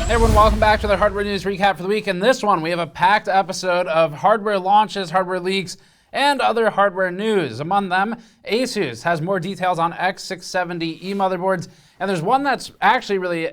Hey everyone, welcome back to the hardware news recap for the week. In this one, we have a packed episode of hardware launches, hardware leaks, and other hardware news. Among them, ASUS has more details on X670E motherboards, and there's one that's actually really,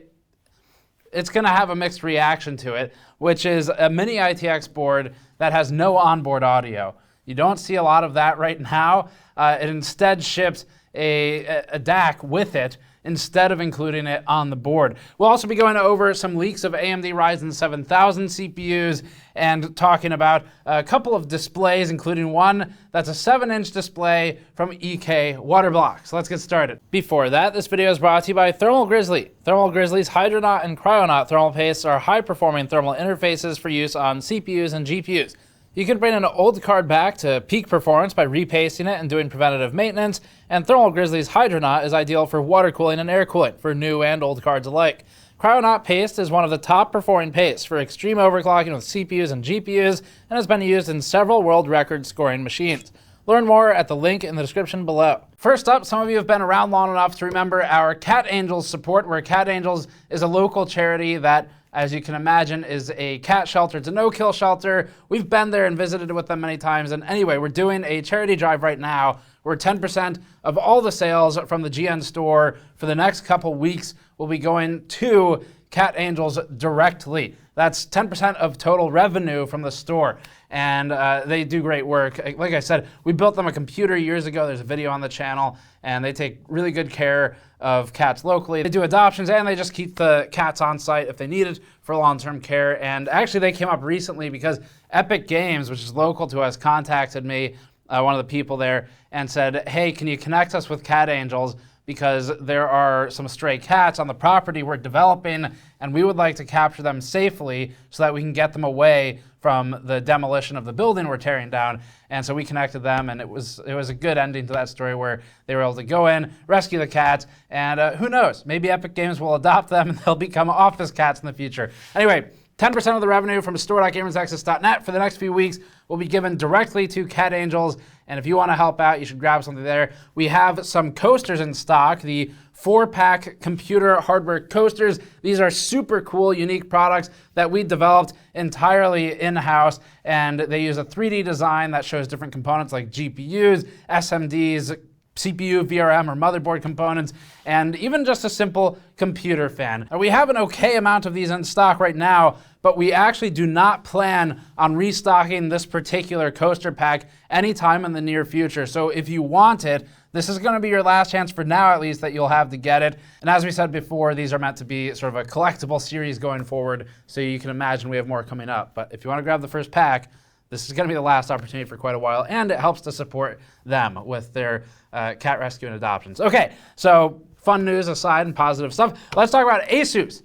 it's going to have a mixed reaction to it, which is a Mini-ITX board that has no onboard audio. You don't see a lot of that right now. It instead ships a DAC with it, instead of including it on the board. We'll also be going over some leaks of AMD Ryzen 7000 CPUs and talking about a couple of displays, including one that's a 7-inch display from EK Waterblock. So let's get started. Before that, this video is brought to you by Thermal Grizzly. Thermal Grizzly's Hydronaut and Cryonaut thermal pastes are high-performing thermal interfaces for use on CPUs and GPUs. You can bring an old card back to peak performance by repasting it and doing preventative maintenance, and Thermal Grizzly's Hydronaut is ideal for water cooling and air cooling for new and old cards alike. Cryonaut paste is one of the top performing pastes for extreme overclocking with CPUs and GPUs and has been used in several world record scoring machines. Learn more at the link in the description below. First up, some of you have been around long enough to remember our Cat Angels support, where Cat Angels is a local charity that, as you can imagine, is a cat shelter. It's a no-kill shelter. We've been there and visited with them many times. And anyway, we're doing a charity drive right now where 10% of all the sales from the GN store for the next couple weeks will be going to Cat Angels directly. That's 10% of total revenue from the store. And they do great work. Like I said, we built them a computer years ago. There's a video on the channel, and they take really good care of cats locally. They do adoptions, and they just keep the cats on site if they need it for long-term care. And actually, they came up recently because Epic Games, which is local to us, contacted me, one of the people there, and said, hey, can you connect us with Cat Angels? Because there are some stray cats on the property we're developing, and we would like to capture them safely so that we can get them away from the demolition of the building we're tearing down. And so we connected them, and it was a good ending to that story where they were able to go in, rescue the cats, and who knows, maybe Epic Games will adopt them and they'll become office cats in the future. Anyway, 10% of the revenue from store.gamersnexus.net for the next few weeks will be given directly to Cat Angels. And if you want to help out, you should grab something there. We have some coasters in stock, the 4-pack computer hardware coasters. These are super cool, unique products that we developed entirely in-house. And they use a 3D design that shows different components like GPUs, SMDs, CPU, VRM, or motherboard components, and even just a simple computer fan. Now, we have an okay amount of these in stock right now, but we actually do not plan on restocking this particular coaster pack anytime in the near future. So if you want it, this is going to be your last chance for now, at least, that you'll have to get it. And as we said before, these are meant to be sort of a collectible series going forward, so you can imagine we have more coming up. But if you want to grab the first pack, this is going to be the last opportunity for quite a while, and it helps to support them with their cat rescue and adoptions. Okay, so fun news aside and positive stuff, let's talk about ASUS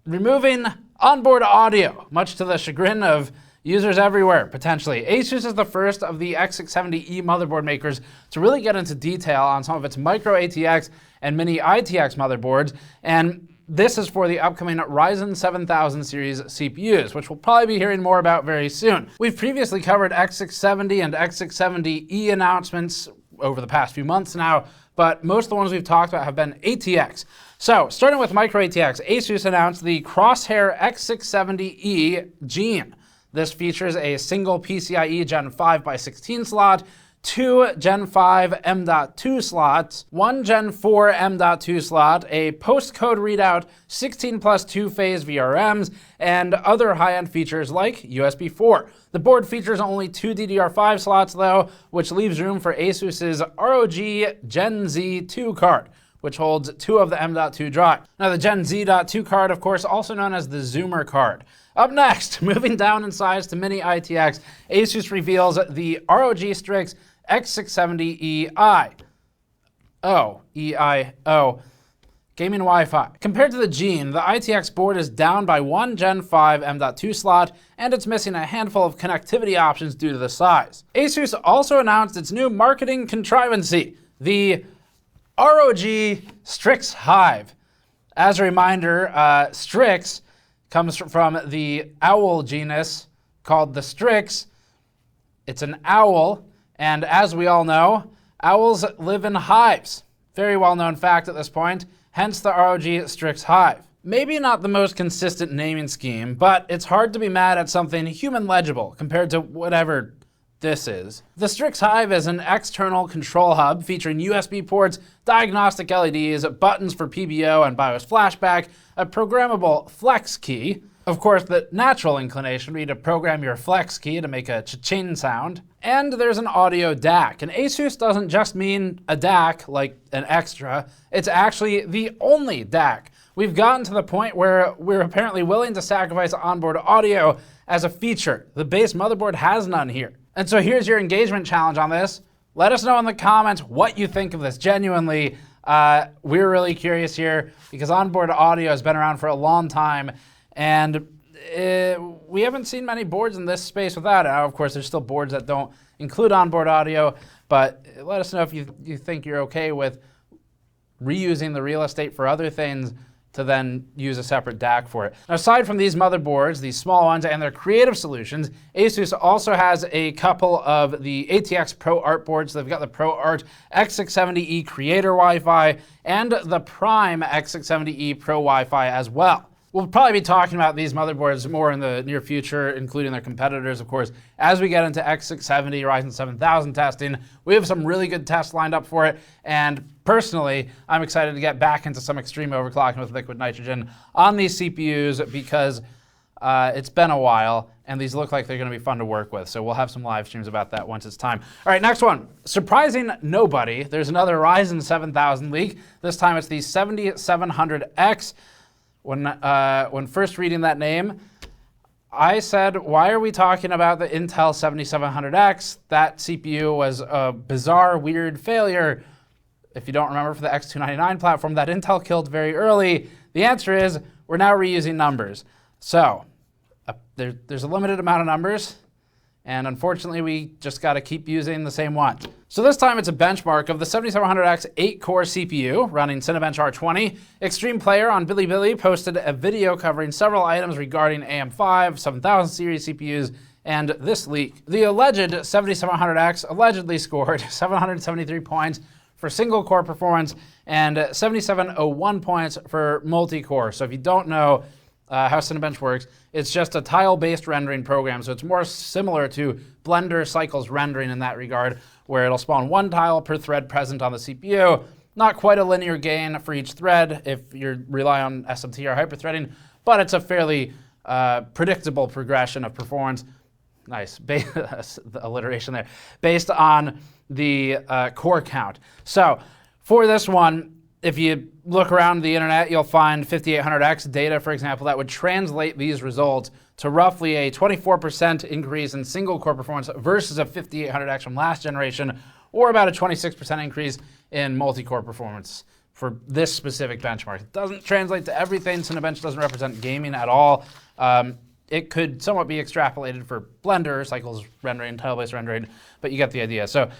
removing onboard audio, much to the chagrin of users everywhere, potentially. ASUS is the first of the X670E motherboard makers to really get into detail on some of its micro ATX and Mini-ITX motherboards, and this is for the upcoming Ryzen 7000 series CPUs, which we'll probably be hearing more about very soon. We've previously covered X670 and X670E announcements over the past few months now, but most of the ones we've talked about have been ATX. So, starting with micro ATX, ASUS announced the Corsair X670E Gene. This features a single PCIe Gen 5x16 slot, 2 Gen 5 M.2 slots, 1 Gen 4 M.2 slot, a postcode readout, 16 plus 2-phase VRMs, and other high-end features like USB 4. The board features only 2 DDR5 slots though, which leaves room for ASUS's ROG Gen Z2 card, which holds 2 of the M.2 drives. Now the Gen Z.2 card, of course, also known as the Zoomer card. Up next, moving down in size to Mini-ITX, ASUS reveals the ROG Strix X670EI. EIO. Gaming Wi-Fi. Compared to the Gene, the ITX board is down by 1 Gen 5 M.2 slot, and it's missing a handful of connectivity options due to the size. ASUS also announced its new marketing contrivancy, the ROG Strix Hive. As a reminder, Strix comes from the owl genus called the Strix. It's an owl, and as we all know, owls live in hives. Very well-known fact at this point, hence the ROG Strix Hive. Maybe not the most consistent naming scheme, but it's hard to be mad at something human legible compared to whatever this is. The Strix Hive is an external control hub featuring USB ports, diagnostic LEDs, buttons for PBO and BIOS flashback, a programmable flex key. Of course, the natural inclination would be to program your flex key to make a cha-ching sound. And there's an audio DAC. And ASUS doesn't just mean a DAC, like an extra. It's actually the only DAC. We've gotten to the point where we're apparently willing to sacrifice onboard audio as a feature. The base motherboard has none here. And so here's your engagement challenge on this. Let us know in the comments what you think of this. Genuinely, we're really curious here because onboard audio has been around for a long time, and we haven't seen many boards in this space without it. Now, of course, there's still boards that don't include onboard audio, but let us know if you think you're okay with reusing the real estate for other things to then use a separate DAC for it. Now, aside from these motherboards, these small ones, and their creative solutions, ASUS also has a couple of the ATX Pro Art boards. They've got the Pro Art X670E Creator Wi-Fi and the Prime X670E Pro Wi-Fi as well. We'll probably be talking about these motherboards more in the near future, including their competitors, of course. As we get into X670, Ryzen 7000 testing, we have some really good tests lined up for it. And personally, I'm excited to get back into some extreme overclocking with liquid nitrogen on these CPUs because it's been a while, and these look like they're going to be fun to work with. So we'll have some live streams about that once it's time. All right, next one. Surprising nobody, there's another Ryzen 7000 leak. This time it's the 7700X. When first reading that name, I said, why are we talking about the Intel 7700X? That CPU was a bizarre, weird failure. If you don't remember, for the X299 platform that Intel killed very early, the answer is we're now reusing numbers. So there's a limited amount of numbers, and unfortunately, we just got to keep using the same ones. So this time it's a benchmark of the 7700X 8-core CPU running Cinebench R20. Extreme Player on Bilibili posted a video covering several items regarding AM5, 7000 series CPUs, and this leak. The alleged 7700X allegedly scored 773 points for single-core performance and 7701 points for multi-core. So if you don't know how Cinebench works, it's just a tile-based rendering program, so it's more similar to Blender Cycles rendering in that regard, where it'll spawn one tile per thread present on the CPU. Not quite a linear gain for each thread if you rely on SMT or hyperthreading, but it's a fairly predictable progression of performance. Nice, the alliteration there. Based on the core count. So for this one, if you look around the internet, you'll find 5800X data, for example, that would translate these results to roughly a 24% increase in single-core performance versus a 5800X from last generation, or about a 26% increase in multi-core performance for this specific benchmark. It doesn't translate to everything. Cinebench doesn't represent gaming at all. It could somewhat be extrapolated for Blender, Cycles rendering, tile-based rendering, but you get the idea. So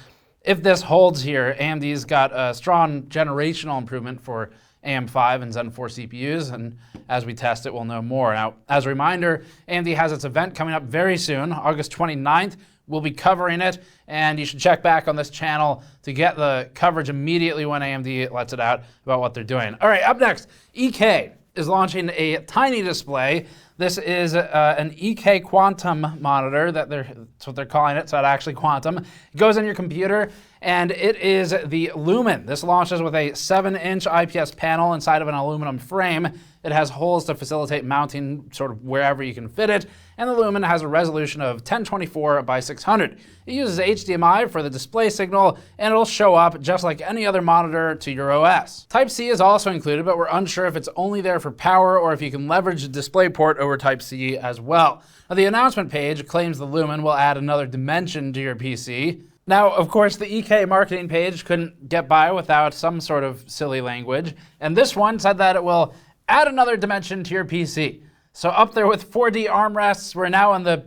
if this holds here, AMD's got a strong generational improvement for AM5 and Zen 4 CPUs, and as we test it, we'll know more. Now, as a reminder, AMD has its event coming up very soon, August 29th. We'll be covering it, and you should check back on this channel to get the coverage immediately when AMD lets it out about what they're doing. All right, up next, EK is launching a tiny display. This is an EK Quantum monitor, that's what they're calling it, it's not actually Quantum. It goes in your computer, and it is the Lumen. This launches with a 7-inch IPS panel inside of an aluminum frame. It has holes to facilitate mounting sort of wherever you can fit it, and the Lumen has a resolution of 1024 by 600. It uses HDMI for the display signal, and it'll show up just like any other monitor to your OS. Type-C is also included, but we're unsure if it's only there for power or if you can leverage the DisplayPort over Type-C as well. Now, the announcement page claims the Lumen will add another dimension to your PC. Now, of course, the EK marketing page couldn't get by without some sort of silly language, and this one said that it will add another dimension to your PC. So up there with 4D armrests, we're now in the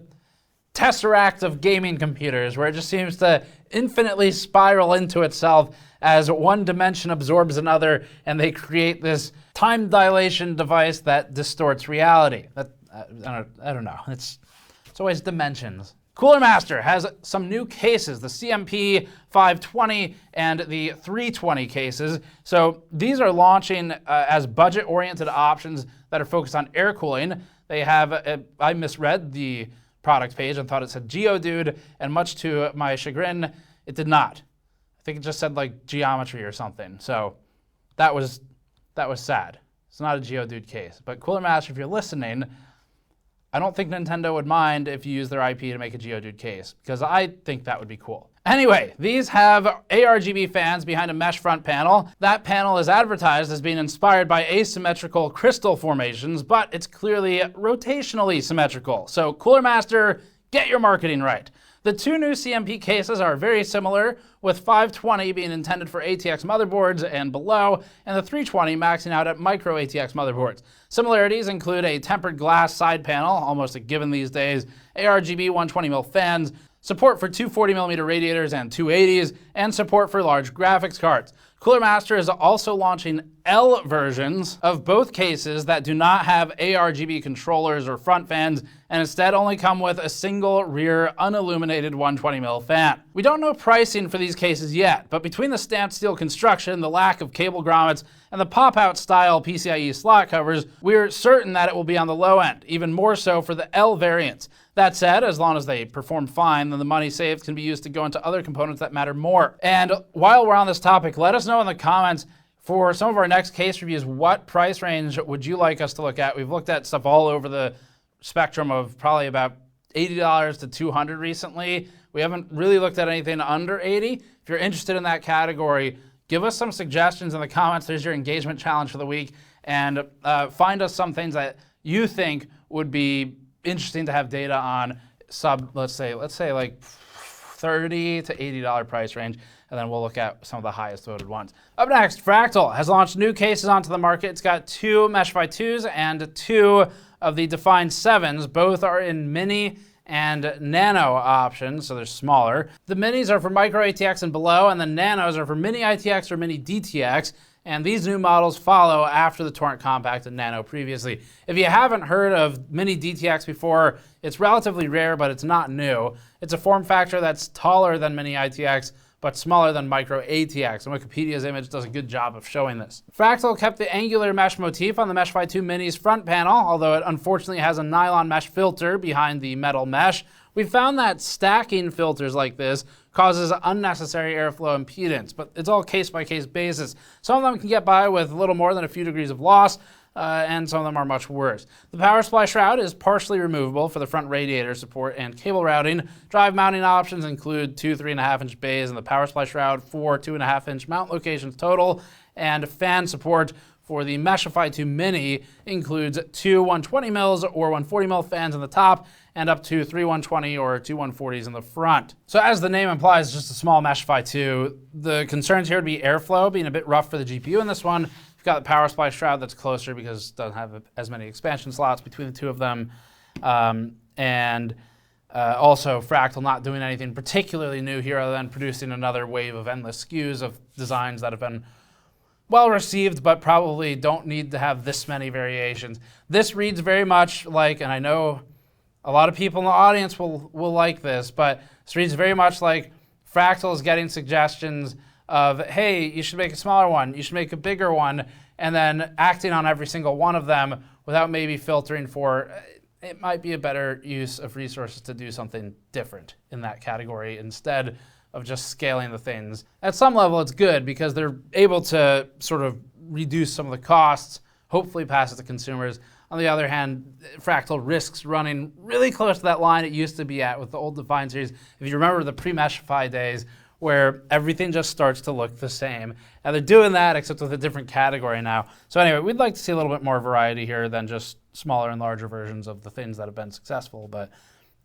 tesseract of gaming computers, where it just seems to infinitely spiral into itself as one dimension absorbs another, and they create this time dilation device that distorts reality. I don't know. It's always dimensions. Cooler Master has some new cases, the CMP 520 and the 320 cases. So these are launching as budget-oriented options that are focused on air cooling. They have, I misread the product page and thought it said Geodude, and much to my chagrin, it did not. I think it just said like geometry or something. So that was sad. It's not a Geodude case. But Cooler Master, if you're listening, I don't think Nintendo would mind if you use their IP to make a Geodude case, because I think that would be cool. Anyway, these have ARGB fans behind a mesh front panel. That panel is advertised as being inspired by asymmetrical crystal formations, but it's clearly rotationally symmetrical. So Cooler Master, get your marketing right. The two new CMP cases are very similar, with 520 being intended for ATX motherboards and below, and the 320 maxing out at micro ATX motherboards. Similarities include a tempered glass side panel, almost a given these days, ARGB 120mm fans, support for 240mm radiators and 280s, and support for large graphics cards. Cooler Master is also launching L versions of both cases that do not have ARGB controllers or front fans, and instead only come with a single rear unilluminated 120mm fan. We don't know pricing for these cases yet, but between the stamped steel construction, the lack of cable grommets, and the pop-out style PCIe slot covers, we're certain that it will be on the low end, even more so for the L variants. That said, as long as they perform fine, then the money saved can be used to go into other components that matter more. And while we're on this topic, let us know in the comments for some of our next case reviews, what price range would you like us to look at? We've looked at stuff all over the spectrum of probably about $80 to $200 recently. We haven't really looked at anything under 80. If you're interested in that category, give us some suggestions in the comments. There's your engagement challenge for the week. And find us some things that you think would be interesting to have data on let's say like $30 to $80 price range, and then we'll look at some of the highest voted ones. Up next, Fractal has launched new cases onto the market. It's got two Meshify 2s and two of the Define 7s. Both are in mini and nano options, so they're smaller. The minis are for micro ATX and below, and the nanos are for Mini-ITX or Mini-DTX. And these new models follow after the Torrent Compact and Nano previously. If you haven't heard of Mini-DTX before, it's relatively rare, but it's not new. It's a form factor that's taller than Mini-ITX, but smaller than Micro ATX, and Wikipedia's image does a good job of showing this. Fractal kept the angular mesh motif on the Meshify 2 Mini's front panel, although it unfortunately has a nylon mesh filter behind the metal mesh. We found that stacking filters like this causes unnecessary airflow impedance, but it's all case-by-case basis. Some of them can get by with a little more than a few degrees of loss, and some of them are much worse. The power supply shroud is partially removable for the front radiator support and cable routing. Drive mounting options include two 3.5-inch bays in the power supply shroud, 4 2.5-inch mount locations total, and fan support for the Meshify 2 Mini includes two 120mm or 140mm fans in the top, and up to 3 120 or 2 140s in the front. So as the name implies, just a small Meshify 2. The concerns here would be airflow being a bit rough for the GPU in this one. You've got the power supply shroud that's closer because it doesn't have as many expansion slots between the two of them. Also Fractal not doing anything particularly new here other than producing another wave of endless SKUs of designs that have been well received, but probably don't need to have this many variations. This reads very much like, and I know a lot of people in the audience will like this, but this reads very much like Fractal is getting suggestions of, hey, you should make a smaller one, you should make a bigger one, and then acting on every single one of them without maybe filtering for, it might be a better use of resources to do something different in that category instead of just scaling the things. At some level, it's good because they're able to sort of reduce some of the costs, hopefully pass it to consumers. On the other hand, Fractal risks running really close to that line it used to be at with the old Define series. If you remember the pre-Meshify days where everything just starts to look the same. And they're doing that except with a different category now. So anyway, we'd like to see a little bit more variety here than just smaller and larger versions of the things that have been successful, but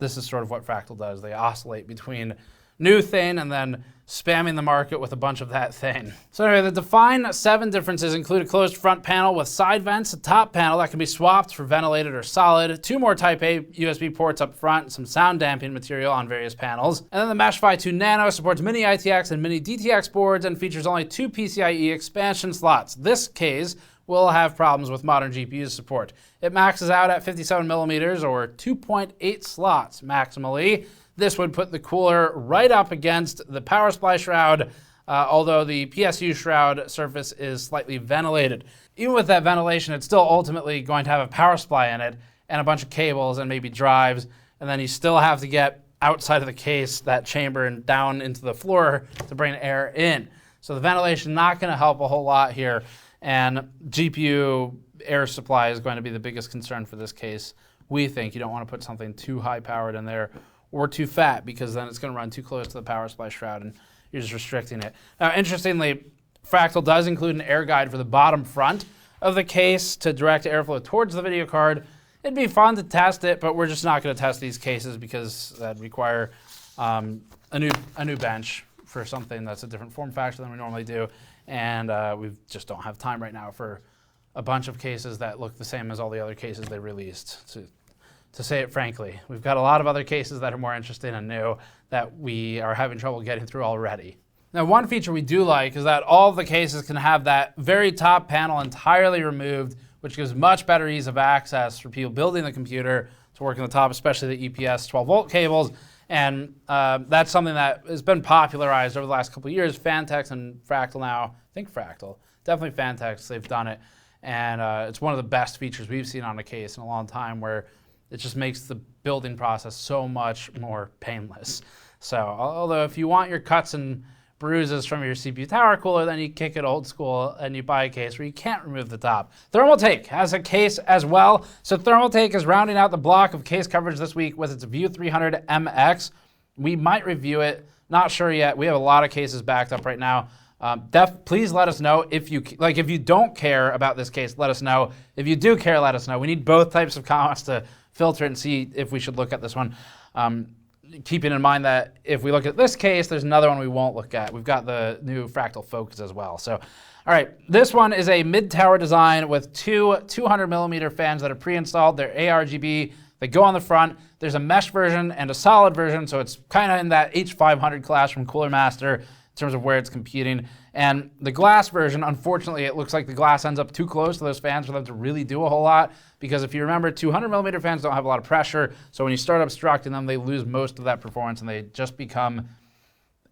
this is sort of what Fractal does. They oscillate between new thing and then spamming the market with a bunch of that thing. So anyway, the Define 7 differences include a closed front panel with side vents, a top panel that can be swapped for ventilated or solid, 2 more Type A USB ports up front, some sound damping material on various panels. And then the Meshify 2 Nano supports Mini-ITX and Mini-DTX boards and features only 2 PCIe expansion slots. This case will have problems with modern GPU support. It maxes out at 57mm or 2.8 slots maximally. This would put the cooler right up against the power supply shroud, although the PSU shroud surface is slightly ventilated. Even with that ventilation, it's still ultimately going to have a power supply in it and a bunch of cables and maybe drives, and then you still have to get outside of the case, that chamber, and down into the floor to bring air in. So the ventilation not going to help a whole lot here, and GPU air supply is going to be the biggest concern for this case. We think you don't want to put something too high powered in there or too fat, because then it's going to run too close to the power supply shroud and you're just restricting it. Now, interestingly, Fractal does include an air guide for the bottom front of the case to direct airflow towards the video card. It'd be fun to test it, but we're just not going to test these cases because that'd require a new bench for something that's a different form factor than we normally do, and we just don't have time right now for a bunch of cases that look the same as all the other cases they released. To say it frankly, we've got a lot of other cases that are more interesting and new that we are having trouble getting through already. Now, one feature we do like is that all of the cases can have that very top panel entirely removed, which gives much better ease of access for people building the computer to work on the top, especially the EPS 12-volt cables. And that's something that has been popularized over the last couple of years. Fantex and Fractal now, I think Fractal, definitely Fantex, they've done it. And it's one of the best features we've seen on a case in a long time, where it just makes the building process so much more painless. So although if you want your cuts and bruises from your CPU tower cooler, then you kick it old school and you buy a case where you can't remove the top. Thermaltake has a case as well. So Thermaltake is rounding out the block of case coverage this week with its View 300 MX. We might review it, not sure yet. We have a lot of cases backed up right now. Please let us know if you don't care about this case, let us know. If you do care, let us know. We need both types of comments to filter it and see if we should look at this one. Keeping in mind that if we look at this case, there's another one we won't look at. We've got the new Fractal Focus as well. So, all right, this one is a mid-tower design with two 200mm fans that are pre-installed. They're ARGB. They go on the front. There's a mesh version and a solid version, so it's kind of in that H500 class from Cooler Master in terms of where it's competing. And the glass version, unfortunately, it looks like the glass ends up too close to those fans for them to really do a whole lot, because if you remember, 200mm fans don't have a lot of pressure, so when you start obstructing them, they lose most of that performance and they just become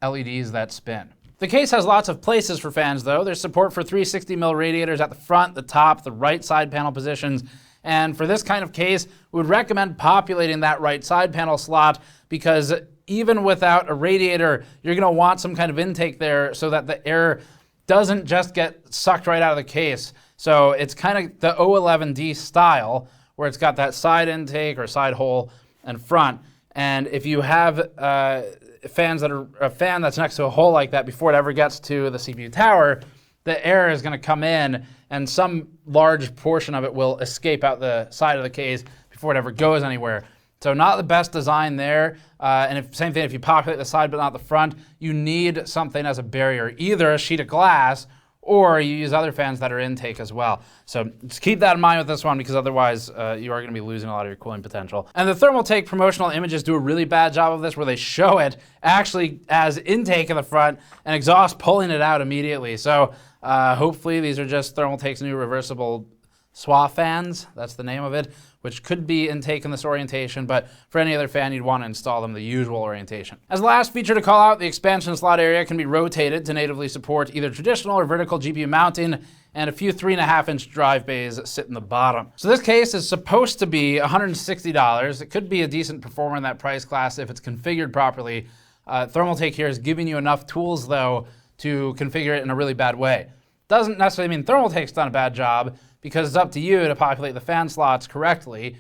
LEDs that spin. The case has lots of places for fans, though. There's support for 360mm radiators at the front, the top, the right side panel positions. And for this kind of case, we would recommend populating that right side panel slot, because even without a radiator, you're going to want some kind of intake there so that the air doesn't just get sucked right out of the case. So it's kind of the O11D style, where it's got that side intake or side hole and front. And if you have a fan that's next to a hole like that before it ever gets to the CPU tower, the air is going to come in and some large portion of it will escape out the side of the case before it ever goes anywhere. So not the best design there. And same thing, if you populate the side but not the front, you need something as a barrier, either a sheet of glass or you use other fans that are intake as well. So just keep that in mind with this one, because otherwise you are going to be losing a lot of your cooling potential. And the Thermaltake promotional images do a really bad job of this, where they show it actually as intake in the front and exhaust pulling it out immediately. So hopefully these are just Thermaltake's new reversible SWA fans, that's the name of it, which could be intake in this orientation, but for any other fan, you'd want to install them the usual orientation. As the last feature to call out, the expansion slot area can be rotated to natively support either traditional or vertical GPU mounting, and a few 3.5-inch drive bays sit in the bottom. So this case is supposed to be $160. It could be a decent performer in that price class if it's configured properly. Thermaltake here is giving you enough tools, though, to configure it in a really bad way. Doesn't necessarily mean Thermaltake's done a bad job, because it's up to you to populate the fan slots correctly,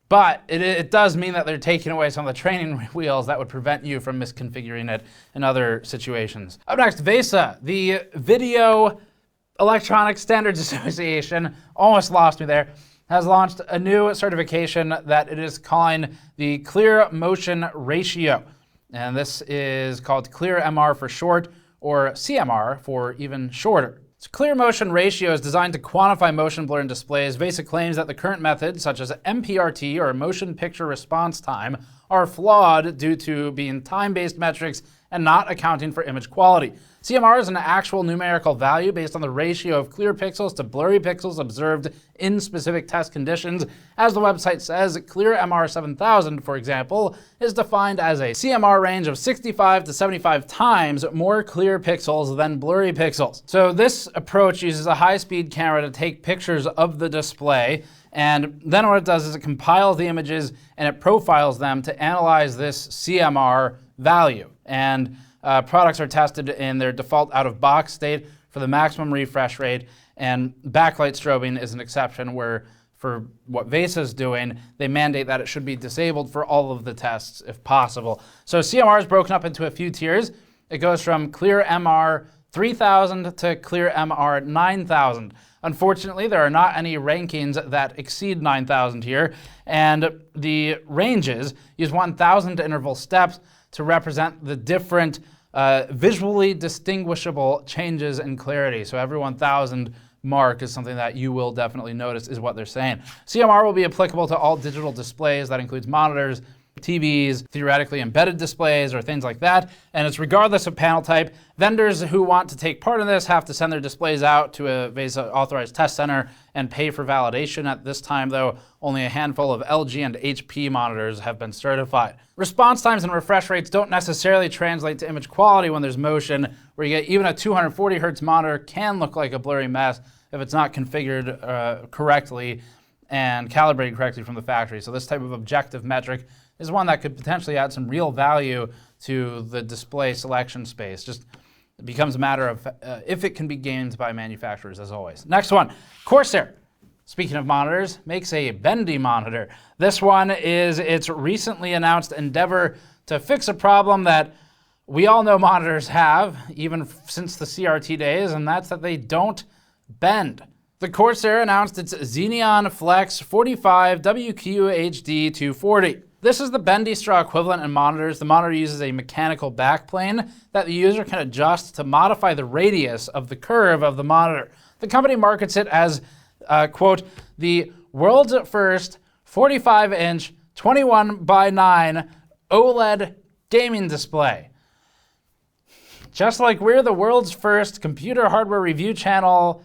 but it does mean that they're taking away some of the training wheels that would prevent you from misconfiguring it in other situations. Up next, VESA, the Video Electronics Standards Association, almost lost me there, has launched a new certification that it is calling the Clear Motion Ratio. And this is called Clear MR for short, or CMR for even shorter. Clear motion ratio is designed to quantify motion blur in displays. VESA claims that the current methods, such as MPRT or motion picture response time, are flawed due to being time-based metrics and not accounting for image quality. CMR is an actual numerical value based on the ratio of clear pixels to blurry pixels observed in specific test conditions. As the website says, clear MR 7000, for example, is defined as a CMR range of 65 to 75 times more clear pixels than blurry pixels. So this approach uses a high-speed camera to take pictures of the display, and then what it does is it compiles the images and it profiles them to analyze this CMR value. And products are tested in their default out-of-box state for the maximum refresh rate, and backlight strobing is an exception where, for what VESA is doing, they mandate that it should be disabled for all of the tests if possible. So CMR is broken up into a few tiers. It goes from clear MR 3000 to clear MR 9000. Unfortunately, there are not any rankings that exceed 9000 here, and the ranges use 1000 interval steps to represent the different visually distinguishable changes in clarity. So every 1000 mark is something that you will definitely notice is what they're saying. CMR will be applicable to all digital displays. That includes monitors, TVs, theoretically embedded displays, or things like that. And it's regardless of panel type. Vendors who want to take part in this have to send their displays out to a VESA authorized test center and pay for validation. At this time, though, only a handful of LG and HP monitors have been certified. Response times and refresh rates don't necessarily translate to image quality when there's motion, where you get even a 240 Hz monitor can look like a blurry mess if it's not configured correctly and calibrated correctly from the factory. So this type of objective metric is one that could potentially add some real value to the display selection space. Just it becomes a matter of if it can be gained by manufacturers, as always. Next one, Corsair. Speaking of monitors, makes a Bendy monitor. This one is its recently announced endeavor to fix a problem that we all know monitors have, even since the CRT days, and that's that they don't bend. The Corsair announced its Xeneon Flex 45 WQHD 240. This is the Bendy straw equivalent in monitors. The monitor uses a mechanical backplane that the user can adjust to modify the radius of the curve of the monitor. The company markets it as, quote, the world's first 45-inch 21:9 OLED gaming display. Just like we're the world's first computer hardware review channel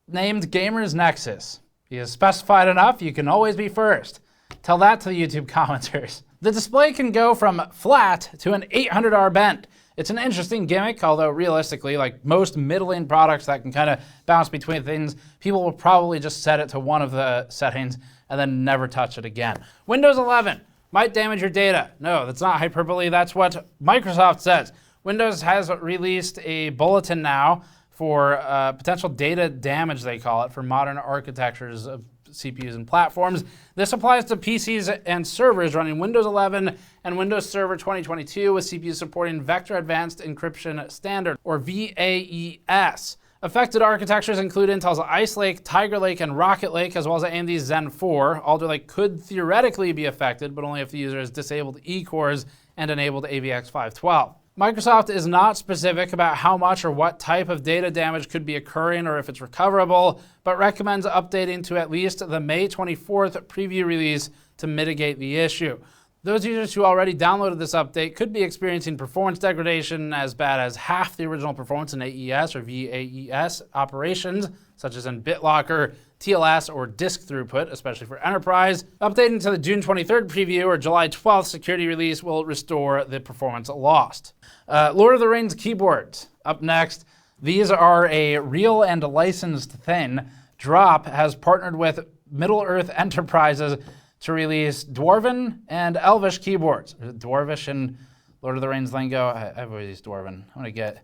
named Gamers Nexus. You specified enough, you can always be first. Tell that to the YouTube commenters. The display can go from flat to an 800R bend. It's an interesting gimmick, although realistically, like most middling products that can kind of bounce between things, people will probably just set it to one of the settings and then never touch it again. Windows 11 might damage your data. No, that's not hyperbole, that's what Microsoft says. Windows has released a bulletin now for potential data damage, they call it, for modern architectures of CPUs and platforms. This applies to PCs and servers running Windows 11 and Windows Server 2022 with CPUs supporting Vector Advanced Encryption Standard, or VAES. Affected architectures include Intel's Ice Lake, Tiger Lake, and Rocket Lake, as well as AMD's Zen 4. Alder Lake could theoretically be affected, but only if the user has disabled E-cores and enabled AVX 512. Microsoft is not specific about how much or what type of data damage could be occurring or if it's recoverable, but recommends updating to at least the May 24th preview release to mitigate the issue. Those users who already downloaded this update could be experiencing performance degradation as bad as half the original performance in AES or VAES operations, such as in BitLocker, TLS, or disk throughput, especially for enterprise. Updating to the June 23rd preview or July 12th security release will restore the performance lost. Lord of the Rings keyboards. Up next, these are a real and licensed thing. Drop has partnered with Middle-earth Enterprises to release Dwarven and Elvish keyboards. Dwarvish and Lord of the Rings lingo. I've always used Dwarven. I'm gonna get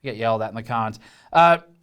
yelled at in the comments.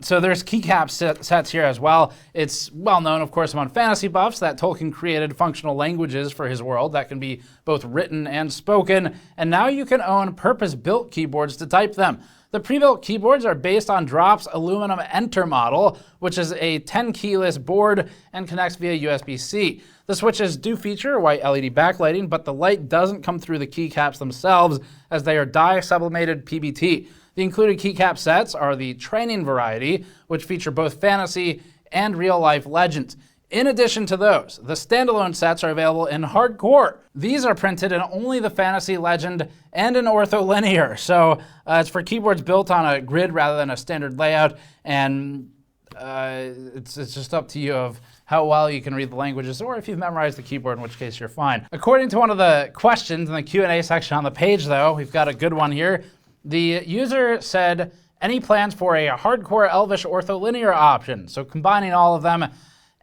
So there's keycap sets here as well. It's well known, of course, among fantasy buffs that Tolkien created functional languages for his world that can be both written and spoken, and now you can own purpose-built keyboards to type them. The pre-built keyboards are based on Drop's aluminum Enter model, which is a 10-keyless board and connects via USB-C. The switches do feature white LED backlighting, but the light doesn't come through the keycaps themselves as they are dye-sublimated PBT. The included keycap sets are the training variety, which feature both fantasy and real-life legends. In addition to those, the standalone sets are available in hardcore. These are printed in only the Fantasy Legend and in ortholinear. So it's for keyboards built on a grid rather than a standard layout. And it's just up to you of how well you can read the languages, or if you've memorized the keyboard, in which case you're fine. According to one of the questions in the Q&A section on the page, though, we've got a good one here. The user said, any plans for a hardcore Elvish ortholinear option? So combining all of them,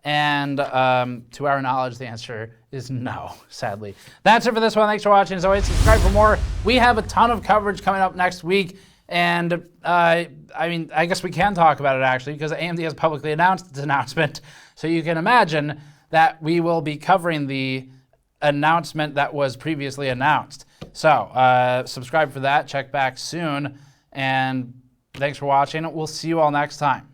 and to our knowledge, the answer is no, sadly. That's it for this one. Thanks for watching. As always, subscribe for more. We have a ton of coverage coming up next week. And I mean, I guess we can talk about it actually, because AMD has publicly announced its announcement. So you can imagine that we will be covering the announcement that was previously announced. So subscribe for that. Check back soon. And thanks for watching. We'll see you all next time.